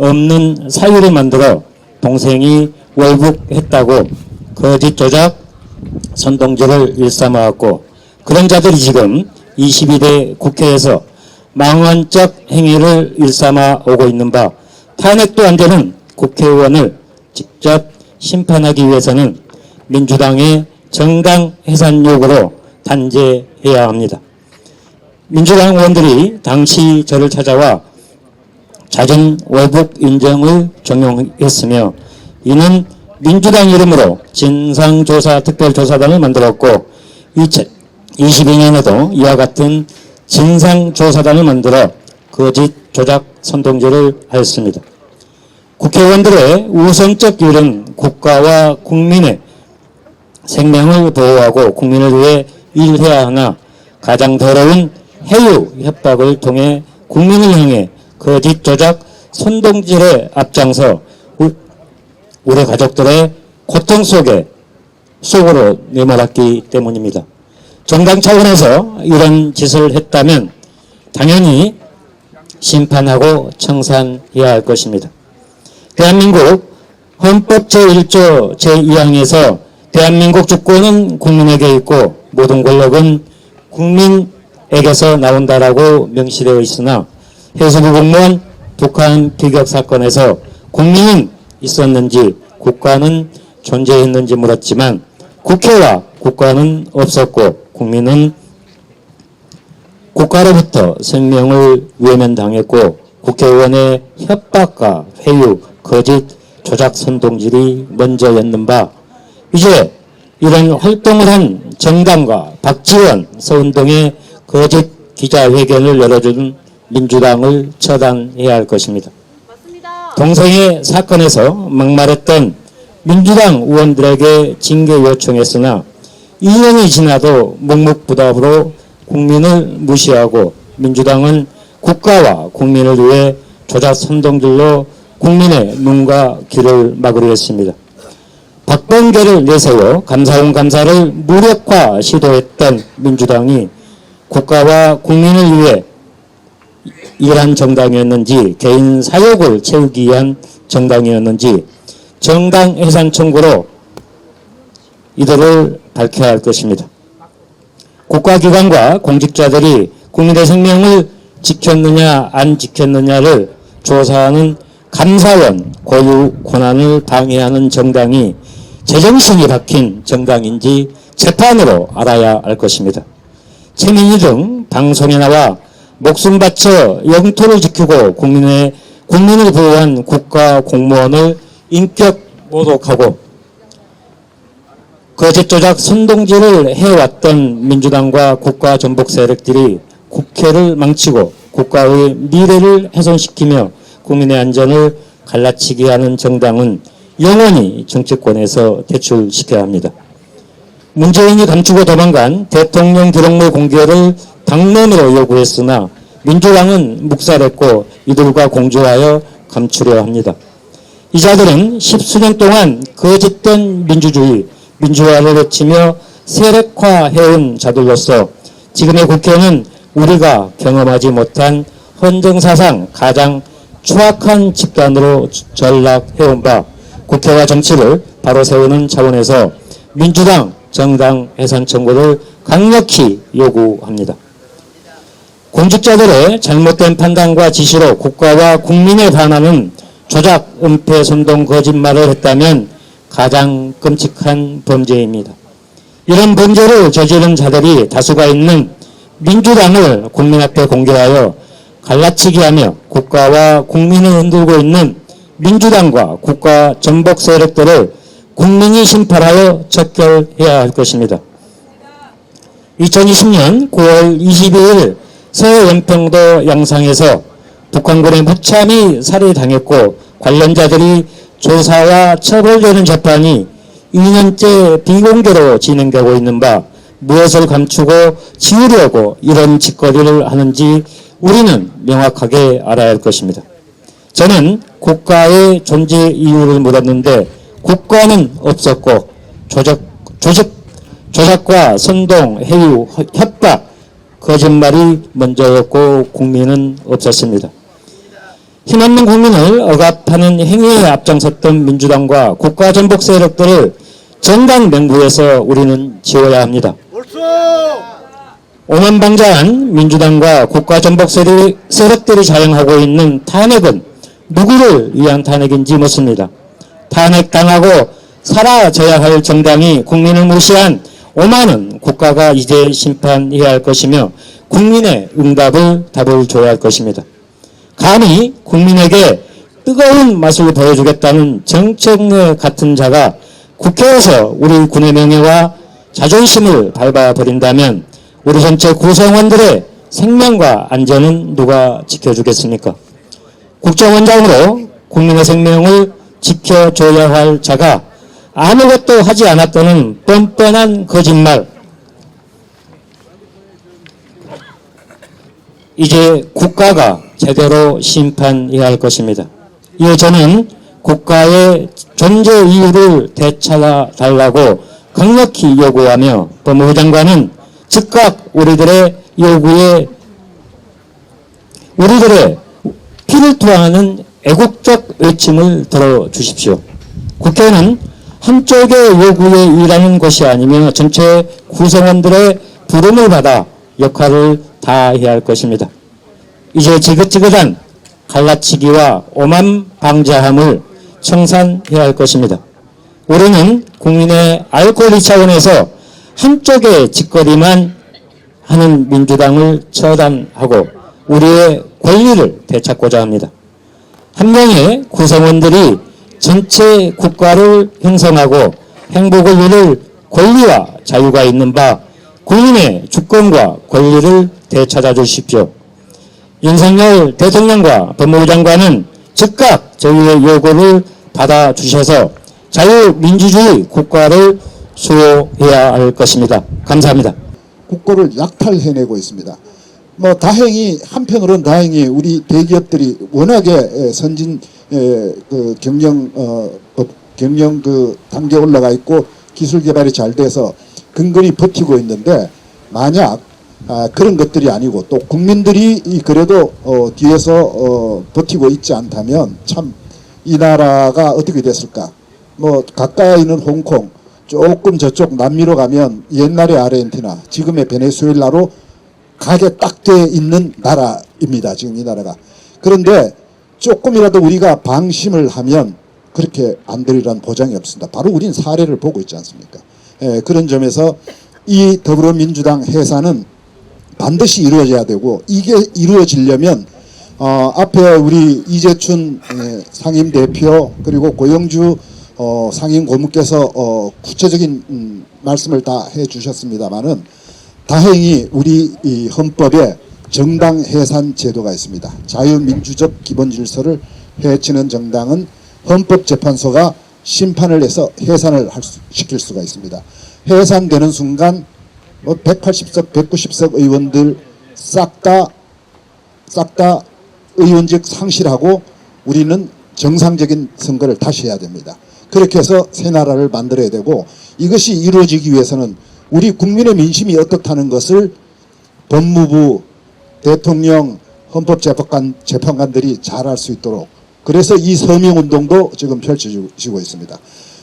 없는 사유를 만들어 동생이 월북했다고 거짓 조작 선동죄를 일삼아왔고, 그런 자들이 지금 22대 국회에서 망언적 행위를 일삼아 오고 있는 바, 탄핵도 안 되는 국회의원을 직접 심판하기 위해서는 민주당의 정당 해산 요구로 단죄해야 합니다. 민주당 의원들이 당시 저를 찾아와 잦은 월북 인정을 종용했으며, 이는 민주당 이름으로 진상조사 특별조사단을 만들었고 2022년에도 이와 같은 진상조사단을 만들어 거짓 조작 선동죄를 하였습니다. 국회의원들의 우선적 일은 국가와 국민의 생명을 보호하고 국민을 위해 일해야 하나, 가장 더러운 해유 협박을 통해 국민을 향해 거짓 조작 선동질에 앞장서 우리 가족들의 고통 속으로 내몰았기 때문입니다. 정당 차원에서 이런 짓을 했다면 당연히 심판하고 청산해야 할 것입니다. 대한민국 헌법 제1조 제2항에서 대한민국 주권은 국민에게 있고 모든 권력은 국민에게서 나온다라고 명시되어 있으나, 해수부 공무원 북한 피격 사건에서 국민은 있었는지 국가는 존재했는지 물었지만 국회와 국가는 없었고 국민은 국가로부터 생명을 외면당했고 국회의원의 협박과 회유, 거짓, 조작 선동질이 먼저였는 바, 이제 이런 활동을 한 정당과 박지원, 서운동의 거짓 기자회견을 열어준 민주당을 처단해야 할 것입니다. 맞습니다. 동생의 사건에서 막말했던 민주당 의원들에게 징계 요청했으나 2년이 지나도 묵묵부답으로 국민을 무시하고 민주당은 국가와 국민을 위해 조작 선동들로 국민의 눈과 귀를 막으려 했습니다. 박범계를 내세워 감사원 감사를 무력화 시도했던 민주당이 국가와 국민을 위해 일한 정당이었는지 개인 사욕을 채우기 위한 정당이었는지 정당 해산 청구로 이들을 밝혀야 할 것입니다. 국가기관과 공직자들이 국민의 생명을 지켰느냐 안 지켰느냐를 조사하는 감사원 고유 권한을 방해하는 정당이 제정신이 박힌 정당인지 재판으로 알아야 할 것입니다. 최민희 등 방송에 나와 목숨 바쳐 영토를 지키고 국민을 보호한 국가 공무원을 인격 모독하고 거짓 조작 선동질을 해왔던 민주당과 국가 전복 세력들이 국회를 망치고 국가의 미래를 훼손시키며 국민의 안전을 갈라치게 하는 정당은 영원히 정치권에서 퇴출시켜야 합니다. 문재인이 감추고 도망간 대통령 기록물 공개를 당론으로 요구했으나 민주당은 묵살했고 이들과 공조하여 감추려 합니다. 이 자들은 10수년 동안 거짓된 민주주의, 민주화를 외치며 세력화해온 자들로서 지금의 국회는 우리가 경험하지 못한 헌정사상 가장 추악한 집단으로 전락해온 바, 국회와 정치를 바로 세우는 차원에서 민주당 정당 해산 청구를 강력히 요구합니다. 공직자들의 잘못된 판단과 지시로 국가와 국민에 반하는 조작, 은폐, 선동, 거짓말을 했다면 가장 끔찍한 범죄입니다. 이런 범죄를 저지른 자들이 다수가 있는 민주당을 국민 앞에 공개하여 갈라치기 하며 국가와 국민을 흔들고 있는 민주당과 국가 전복 세력들을 국민이 심판하여 척결해야 할 것입니다. 2020년 9월 22일 서해 연평도 양상에서 북한군에 무참히 살해당했고 관련자들이 조사와 처벌되는 재판이 2년째 비공개로 진행되고 있는 바, 무엇을 감추고 지우려고 이런 짓거리를 하는지 우리는 명확하게 알아야 할 것입니다. 저는 국가의 존재 이유를 물었는데 국가는 없었고 조작과 선동, 해유, 협박, 거짓말이 먼저였고 국민은 없었습니다. 힘없는 국민을 억압하는 행위에 앞장섰던 민주당과 국가전복 세력들을 정당 명부에서 우리는 지워야 합니다. 오만방자한 민주당과 국가전복 세력들이 자행하고 있는 탄핵은 누구를 위한 탄핵인지 묻습니다. 탄핵당하고 사라져야 할 정당이 국민을 무시한 오만은 국가가 이제 심판해야 할 것이며 국민의 응답을 답을 줘야 할 것입니다. 감히 국민에게 뜨거운 맛을 보여주겠다는 정청래 같은 자가 국회에서 우리 군의 명예와 자존심을 밟아버린다면 우리 전체 구성원들의 생명과 안전은 누가 지켜주겠습니까? 국정원장으로 국민의 생명을 지켜줘야 할 자가 아무것도 하지 않았다는 뻔뻔한 거짓말, 이제 국가가 제대로 심판해야 할 것입니다. 이에 저는 국가의 존재 이유를 되찾아 달라고 강력히 요구하며 법무부 장관은 즉각 우리들의 피를 토하는 애국적 외침을 들어주십시오. 국회는 한쪽의 요구에 일하는 것이 아니며 전체 구성원들의 부름을 받아 역할을 다해야 할 것입니다. 이제 지긋지긋한 갈라치기와 오만방자함을 청산해야 할 것입니다. 우리는 국민의 알 권리 차원에서 한쪽의 짓거리만 하는 민주당을 처단하고 우리의 권리를 되찾고자 합니다. 한 명의 구성원들이 전체 국가를 형성하고 행복을 이룰 권리와 자유가 있는 바 국민의 주권과 권리를 되찾아 주십시오. 윤석열 대통령과 법무부 장관은 즉각 저희의 요구를 받아주셔서 자유민주주의 국가를 수호해야 할 것입니다. 감사합니다. 국고를 약탈해내고 있습니다. 한편으로는 다행히 우리 대기업들이 워낙에 선진 경영 단계에 올라가 있고 기술 개발이 잘 돼서 근근히 버티고 있는데, 만약 그런 것들이 아니고 또 국민들이 그래도 뒤에서 버티고 있지 않다면 참 이 나라가 어떻게 됐을까. 가까이 있는 홍콩, 조금 저쪽 남미로 가면 옛날의 아르헨티나, 지금의 베네수엘라로 가게 딱 돼 있는 나라입니다. 지금 이 나라가. 그런데 조금이라도 우리가 방심을 하면 그렇게 안 되리라는 보장이 없습니다. 바로 우린 사례를 보고 있지 않습니까? 그런 점에서 이 더불어민주당 해산은 반드시 이루어져야 되고, 이게 이루어지려면 앞에 우리 이재춘 상임대표 그리고 고영주 상임고문께서 구체적인 말씀을 다 해주셨습니다마는, 다행히 우리 이 헌법에 정당 해산 제도가 있습니다. 자유민주적 기본 질서를 해치는 정당은 헌법재판소가 심판을 해서 해산을 시킬 수가 있습니다. 해산되는 순간 180석, 190석 의원들 싹 다 의원직 상실하고 우리는 정상적인 선거를 다시 해야 됩니다. 그렇게 해서 새 나라를 만들어야 되고, 이것이 이루어지기 위해서는 우리 국민의 민심이 어떻다는 것을 법무부, 대통령, 헌법재판관들이 잘 알 수 있도록, 그래서 이 서명운동도 지금 펼쳐지고 있습니다.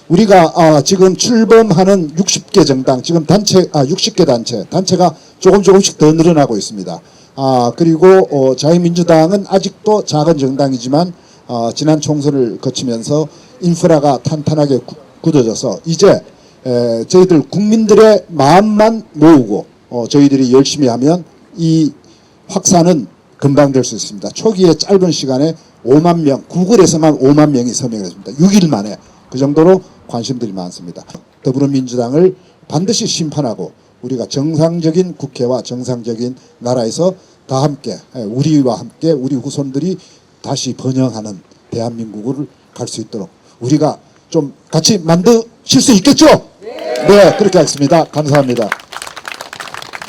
우리가 지금 출범하는 60개 정당, 지금 60개 단체가 조금씩 더 늘어나고 있습니다. 그리고 자유민주당은 아직도 작은 정당이지만 지난 총선을 거치면서 인프라가 탄탄하게 굳어져서 이제 저희들 국민들의 마음만 모으고 저희들이 열심히 하면 이 확산은 금방 될 수 있습니다. 초기에 짧은 시간에 5만 명, 구글에서만 5만 명이 서명했습니다. 6일 만에. 그 정도로 관심들이 많습니다. 더불어민주당을 반드시 심판하고 우리가 정상적인 국회와 정상적인 나라에서 다 함께, 우리와 함께 우리 후손들이 다시 번영하는 대한민국을 갈 수 있도록 우리가 좀 같이 만드실 수 있겠죠? 네, 그렇게 하겠습니다. 감사합니다.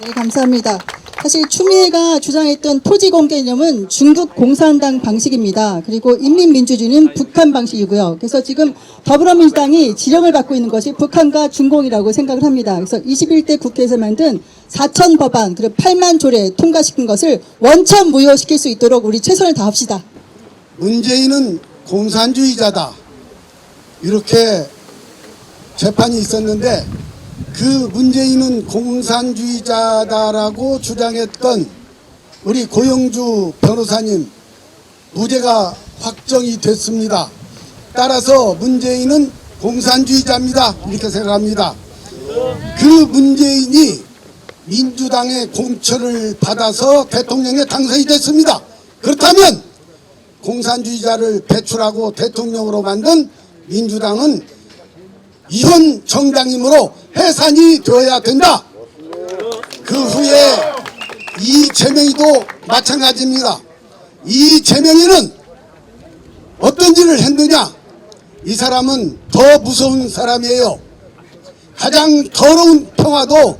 네, 감사합니다. 사실 추미애가 주장했던 토지 공개 개념은 중국 공산당 방식입니다. 그리고 인민민주주의는 북한 방식이고요. 그래서 지금 더불어민주당이 지령을 받고 있는 것이 북한과 중공이라고 생각을 합니다. 그래서 21대 국회에서 만든 4천 법안 그리고 8만 조례 통과시킨 것을 원천 무효시킬 수 있도록 우리 최선을 다합시다. 문재인은 공산주의자다 이렇게 재판이 있었는데, 그 문재인은 공산주의자다라고 주장했던 우리 고영주 변호사님 무죄가 확정이 됐습니다. 따라서 문재인은 공산주의자입니다 이렇게 생각합니다. 그 문재인이 민주당의 공천을 받아서 대통령에 당선이 됐습니다. 그렇다면 공산주의자를 배출하고 대통령으로 만든 민주당은 이혼 정당이므로 해산이 되어야 된다. 그 후에 이재명이도 마찬가지입니다. 이재명이는 어떤 일을 했느냐? 이 사람은 더 무서운 사람이에요. 가장 더러운 평화도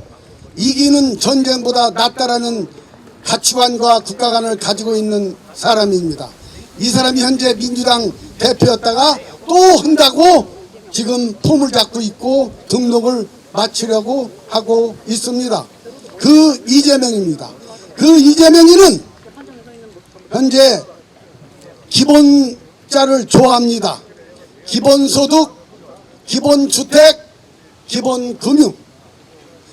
이기는 전쟁보다 낫다라는 가치관과 국가관을 가지고 있는 사람입니다. 이 사람이 현재 민주당 대표였다가 또 한다고 지금 폼을 잡고 있고 등록을 마치려고 하고 있습니다. 그 이재명입니다. 그 이재명이는 현재 기본자를 좋아합니다. 기본소득, 기본주택, 기본금융.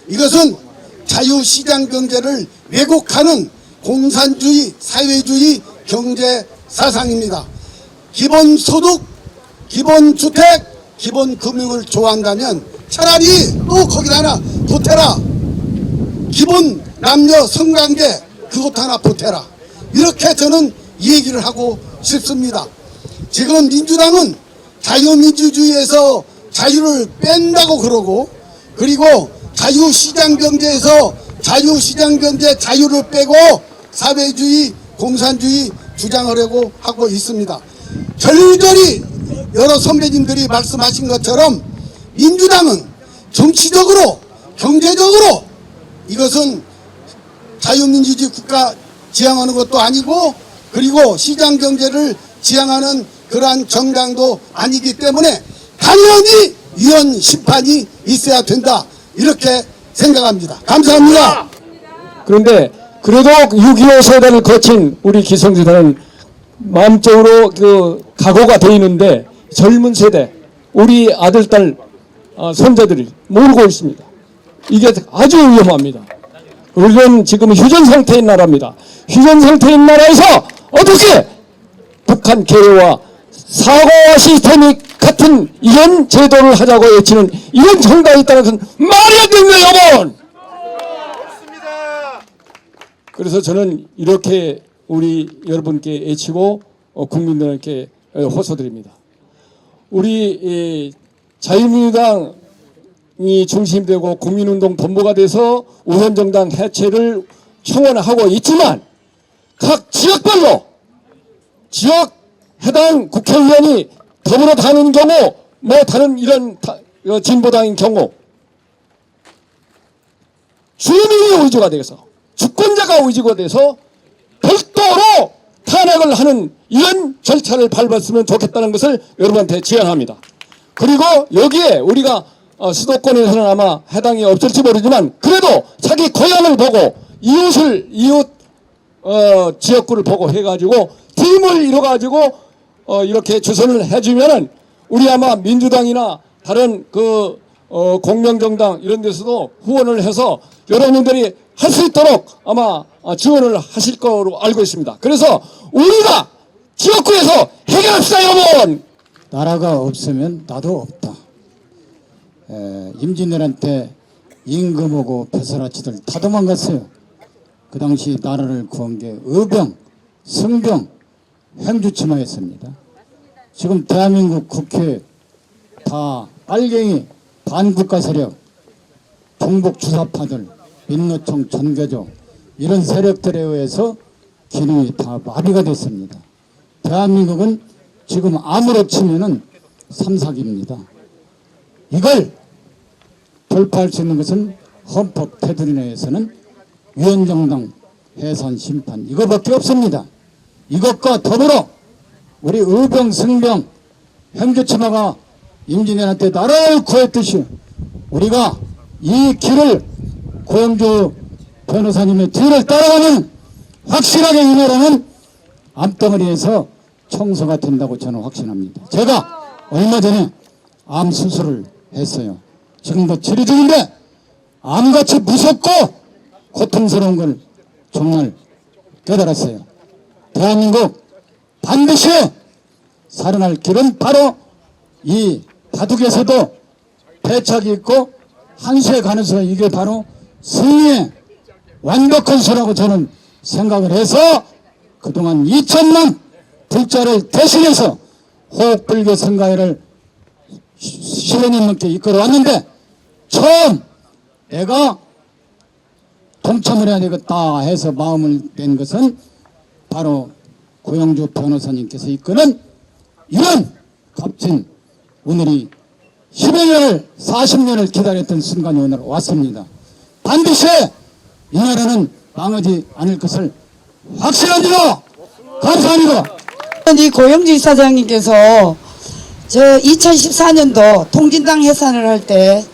이것은 자유시장 경제를 왜곡하는 공산주의, 사회주의 경제 사상입니다. 기본소득, 기본주택, 기본금융을 좋아한다면 차라리 또 거기다 하나 보태라. 기본 남녀 성관계 그것 하나 보태라. 이렇게 저는 얘기를 하고 싶습니다. 지금 민주당은 자유민주주의에서 자유를 뺀다고 그러고, 그리고 자유시장 경제에서 자유시장 경제 자유를 빼고 사회주의, 공산주의 주장하려고 하고 있습니다. 절절히 여러 선배님들이 말씀하신 것처럼 민주당은 정치적으로, 경제적으로 이것은 자유민주주의 국가 지향하는 것도 아니고, 그리고 시장 경제를 지향하는 그러한 정당도 아니기 때문에 당연히 위헌 심판이 있어야 된다 이렇게 생각합니다. 감사합니다. 그런데 그래도 6.25 세대를 거친 우리 기성세대는 마음적으로 그 각오가 돼 있는데, 젊은 세대, 우리 아들, 딸, 손자들이 모르고 있습니다. 이게 아주 위험합니다. 우리는 지금 휴전 상태인 나라입니다. 휴전 상태인 나라에서 어떻게 북한 개혁와 사고와 시스템이 같은 이런 제도를 하자고 외치는 이런 정당이 있다는 것은 말이 안 됩니다, 여러분! 그래서 저는 이렇게 우리 여러분께 외치고 국민들에게 호소드립니다. 우리 자유민주당이 중심되고 국민운동 본부가 돼서 우선정당 해체를 청원하고 있지만, 각 지역별로 지역 해당 국회의원이 더불어 다는 경우, 뭐 다른 이런 진보당인 경우 주민의 의지가 돼서, 주권자가 의지가 돼서 별도로 탄핵을 하는 이런 절차를 밟았으면 좋겠다는 것을 여러분한테 제안합니다. 그리고 여기에 우리가 수도권에서는 아마 해당이 없을지 모르지만, 그래도 자기 고향을 보고 이웃 지역구를 보고 해가지고 팀을 이뤄가지고 이렇게 주선을 해주면은 우리 아마 민주당이나 다른 공명정당 이런 데서도 후원을 해서 여러분들이 할 수 있도록 아마 지원을 하실 거로 알고 있습니다. 그래서 우리가 지역구에서 해결합시다, 여러분! 나라가 없으면 나도 없다. 임진왜란때 임금하고 배설아치들 다 도망갔어요. 그 당시 나라를 구한 게 의병, 승병, 행주치마였습니다. 지금 대한민국 국회 다 빨갱이, 반국가 세력, 종북 주사파들, 민노총, 전교조 이런 세력들에 의해서 기능이 다 마비가 됐습니다. 대한민국은 지금 암으로 치면은 삼삭입니다. 이걸 돌파할 수 있는 것은 헌법 테두리 내에서는 위헌정당 해산 심판 이거밖에 없습니다. 이것과 더불어 우리 의병, 승병, 행주치마가 임진왜란 때 나라를 구했듯이 우리가 이 길을 고영주 변호사님의 뒤를 따라가면 확실하게 이 나라는 암덩어리에서 청소가 된다고 저는 확신합니다. 제가 얼마 전에 암 수술을 했어요. 지금도 치료 중인데 암같이 무섭고 고통스러운 걸 정말 깨달았어요. 대한민국 반드시 살아날 길은 바로 이 바둑에서도 패착이 있고 한수에 가는 수가 이게 바로 승리의 완벽한 수라고 저는 생각을 해서 그동안 2천만 불자를 대신해서 호흡불교 선가회를 10여 년 넘게 이끌어 왔는데 처음 내가 동참을 해야 되겠다 해서 마음을 낸 것은 바로 고영주 변호사님께서 이끄는 이런 값진 오늘이 10여 년을 40년을 기다렸던 순간이 오늘 왔습니다. 반드시 이 나라는 망하지 않을 것을 확신합니다. 감사합니다. 이 고영주 이사장님께서 저 2014년도 통진당 해산을 할 때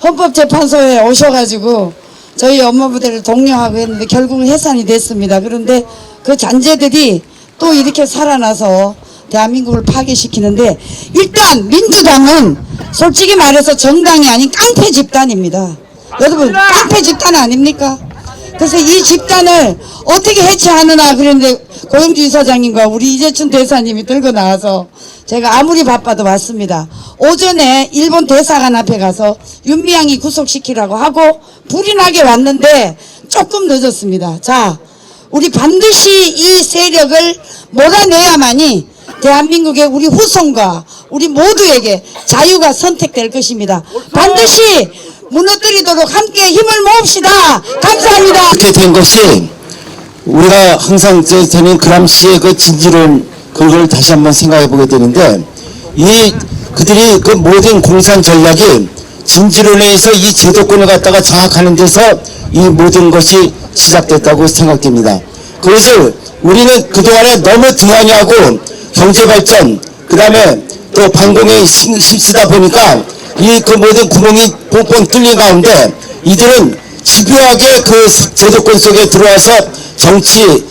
헌법재판소에 오셔가지고 저희 업무부대를 독려하고 했는데 결국은 해산이 됐습니다. 그런데 그 잔재들이 또 이렇게 살아나서 대한민국을 파괴시키는데 일단 민주당은 솔직히 말해서 정당이 아닌 깡패 집단입니다. 여러분 깡패 집단 아닙니까? 그래서 이 집단을 어떻게 해체하느냐 그런데 고영주 이사장님과 우리 이재춘 대사님이 들고 나와서 제가 아무리 바빠도 왔습니다. 오전에 일본 대사관 앞에 가서 윤미향이 구속시키라고 하고 불이 나게 왔는데 조금 늦었습니다. 자, 우리 반드시 이 세력을 몰아내야만이 대한민국의 우리 후손과 우리 모두에게 자유가 선택될 것입니다. 반드시 무너뜨리도록 함께 힘을 모읍시다. 감사합니다. 이렇게 된 것이 우리가 항상 저는 그람시의 그 진지로운 그걸 다시 한번 생각해 보게 되는데 그들이 그 모든 공산 전략이 진지론에서 이 제도권을 갖다가 장악하는 데서 이 모든 것이 시작됐다고 생각됩니다. 그것을 우리는 그동안에 너무 등한히 하고 경제발전 그 다음에 또 반공에 힘쓰다 보니까 그 모든 구멍이 뻥뻥 뚫린 가운데 이들은 집요하게 그 제도권 속에 들어와서 정치,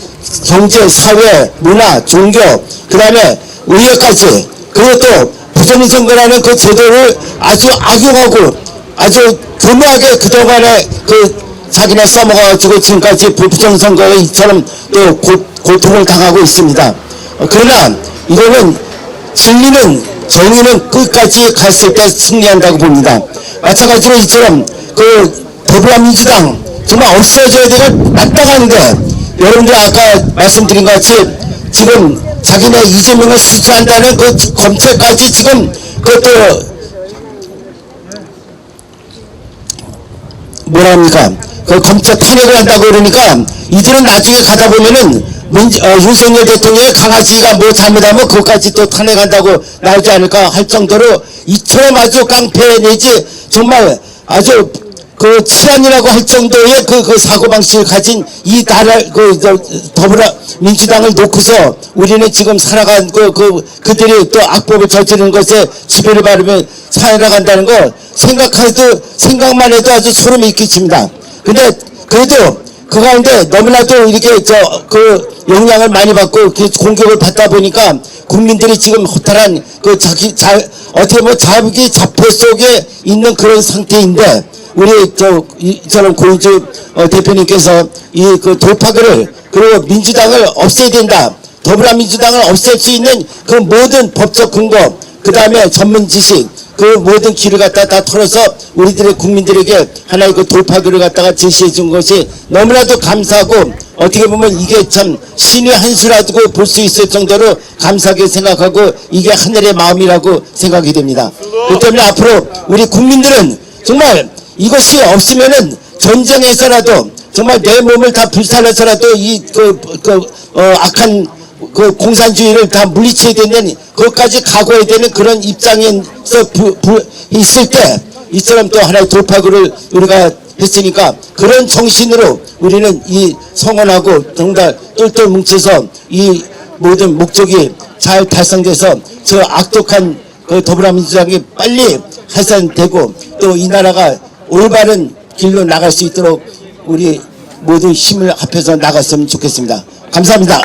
경제, 사회, 문화, 종교, 그 다음에 의회까지 그리고 또 부정선거라는 그 제도를 아주 악용하고 아주 교묘하게 그동안에 자기네 써먹어가지고 지금까지 부정선거에 이처럼 또 고통을 당하고 있습니다. 그러나 이거는 진리는 정의는 끝까지 갔을 때 승리한다고 봅니다. 마찬가지로 이처럼 더불어민주당 정말 없어져야 될 마땅한데 여러분들 아까 말씀드린 것 같이 지금 자기네 이재명을 수사한다는 그 검찰까지 지금 그것도 뭐라 합니까? 그 검찰 탄핵을 한다고 그러니까 이들은 나중에 가다 보면은 윤석열 대통령의 강아지가 뭐 잘못하면 그것까지 또 탄핵한다고 나오지 않을까 할 정도로 이처럼 아주 깡패 내지 정말 아주 치안이라고 할 정도의 그 사고방식을 가진 이 나라 더불어민주당을 놓고서 우리는 지금 살아간 그들이 또 악법을 저지르는 것에 지배를 받으며 살아간다는 거 생각만 해도 아주 소름이 끼칩니다. 근데 그래도 그 가운데 너무나도 이렇게 영향을 많이 받고 공격을 받다 보니까 국민들이 지금 허탈한 어떻게 보면 자기 자포 속에 있는 그런 상태인데 우리 저는 고인주 대표님께서 돌파구를 그리고 민주당을 없애야 된다. 더불어민주당을 없앨 수 있는 그 모든 법적 근거 그 다음에 전문 지식 그 모든 길을 갖다 다 털어서 우리들의 국민들에게 하나의 돌파구를 갖다가 제시해 준 것이 너무나도 감사하고 어떻게 보면 이게 참 신의 한 수라고 볼 수 있을 정도로 감사하게 생각하고 이게 하늘의 마음이라고 생각이 됩니다. 그렇기 때문에 앞으로 우리 국민들은 정말 이것이 없으면은 전쟁에서라도 정말 내 몸을 다 불살라서라도 악한 공산주의를 다 물리쳐야 되는 그것까지 각오해야 되는 그런 입장에서 있을 때 이처럼 또 하나의 돌파구를 우리가 했으니까 그런 정신으로 우리는 이 성원하고 정말 똘똘 뭉쳐서 이 모든 목적이 잘 달성돼서 저 악독한 더불어민주당이 빨리 해산되고 또 이 나라가 올바른 길로 나갈 수 있도록 우리 모두 힘을 합해서 나갔으면 좋겠습니다. 감사합니다.